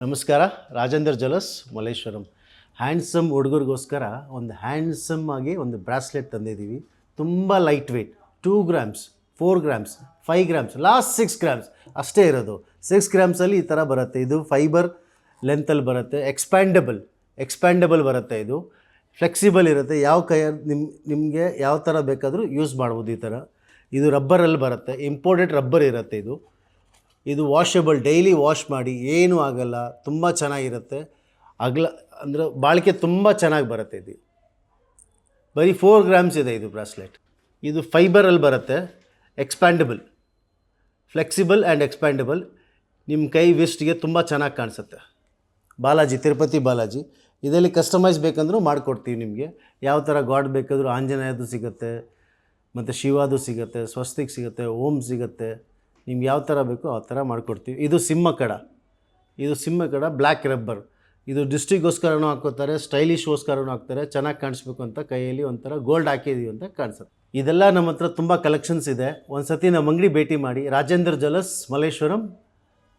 ನಮಸ್ಕಾರ. Rajender Jewels, Malleshwaram. Handsome ಹುಡುಗರಿಗೋಸ್ಕರ ಒಂದು ಹ್ಯಾಂಡ್ಸಮ್ ಆಗಿ ಒಂದು ಬ್ರಾಸ್ಲೆಟ್ ತಂದಿದ್ದೀವಿ. ತುಂಬ light weight, 2 grams, 4 grams, 5 grams, last 6 grams ಅಷ್ಟೇ ಇರೋದು. 6 ಗ್ರಾಮ್ಸಲ್ಲಿ ಈ ಥರ ಬರುತ್ತೆ. ಇದು ಫೈಬರ್ ಲೆಂತಲ್ಲಿ ಬರುತ್ತೆ. ಎಕ್ಸ್ಪ್ಯಾಂಡಬಲ್ ಬರುತ್ತೆ. ಇದು ಫ್ಲೆಕ್ಸಿಬಲ್ ಇರುತ್ತೆ. ಯಾವ ನಿಮಗೆ ಯಾವ ಥರ ಬೇಕಾದರೂ ಯೂಸ್ ಮಾಡ್ಬೋದು. ಈ ಥರ ಇದು ರಬ್ಬರಲ್ಲಿ ಬರುತ್ತೆ. ಇಂಪೋರ್ಟೆಡ್ ರಬ್ಬರ್ ಇರುತ್ತೆ. ಇದು ವಾಷಬಲ್, ಡೈಲಿ ವಾಶ್ ಮಾಡಿ ಏನೂ ಆಗಲ್ಲ. ತುಂಬ ಚೆನ್ನಾಗಿರುತ್ತೆ. ಅಂದರೆ ಬಾಳಿಕೆ ತುಂಬ ಚೆನ್ನಾಗಿ ಬರುತ್ತೆ. ಇದು ಬರೀ 4 ಗ್ರಾಮ್ಸ್ ಇದೆ ಇದು ಬ್ರಾಸ್ಲೆಟ್. ಇದು ಫೈಬರಲ್ಲಿ ಬರುತ್ತೆ. Flexible and expandable. ನಿಮ್ಮ ಕೈ ವೆಸ್ಟ್ಗೆ ತುಂಬ ಚೆನ್ನಾಗಿ ಕಾಣಿಸುತ್ತೆ. ತಿರುಪತಿ ಬಾಲಾಜಿ ಇದರಲ್ಲಿ ಕಸ್ಟಮೈಸ್ ಬೇಕಂದ್ರೂ ಮಾಡಿಕೊಡ್ತೀವಿ. ನಿಮಗೆ ಯಾವ ಥರ ಗಾಡ್ ಬೇಕಾದರೂ ಆಂಜನೇಯದು ಸಿಗುತ್ತೆ, ಮತ್ತು ಶಿವಾದು ಸಿಗುತ್ತೆ, ಸ್ವಸ್ತಿಕ್ ಸಿಗುತ್ತೆ, ಓಂ ಸಿಗುತ್ತೆ. ನಿಮ್ಗೆ ಯಾವ ಥರ ಬೇಕೋ ಆ ಥರ ಮಾಡಿಕೊಡ್ತೀವಿ. ಇದು ಸಿಂಹಕಡ ಬ್ಲ್ಯಾಕ್ ರಬ್ಬರ್. ಇದು ಡಿಸ್ಟ್ರಿಕ್ಗೋಸ್ಕರನೂ ಹಾಕ್ಕೋತಾರೆ, ಸ್ಟೈಲಿಶ್ಗೋಸ್ಕರನೂ ಹಾಕ್ತಾರೆ. ಚೆನ್ನಾಗಿ ಕಾಣಿಸ್ಬೇಕು ಅಂತ ಕೈಯಲ್ಲಿ ಒಂಥರ ಗೋಲ್ಡ್ ಹಾಕಿದ್ದೀವಿ ಅಂತ ಕಾಣಿಸುತ್ತೆ. ಇದೆಲ್ಲ ನಮ್ಮ ಹತ್ರ ತುಂಬ ಕಲೆಕ್ಷನ್ಸ್ ಇದೆ. ಒಂದು ಸತಿ ನಮ್ಮ ಅಂಗಡಿ ಭೇಟಿ ಮಾಡಿ. ರಾಜೇಂದರ್ ಜಲಸ್, ಮಲ್ಲೇಶ್ವರಂ.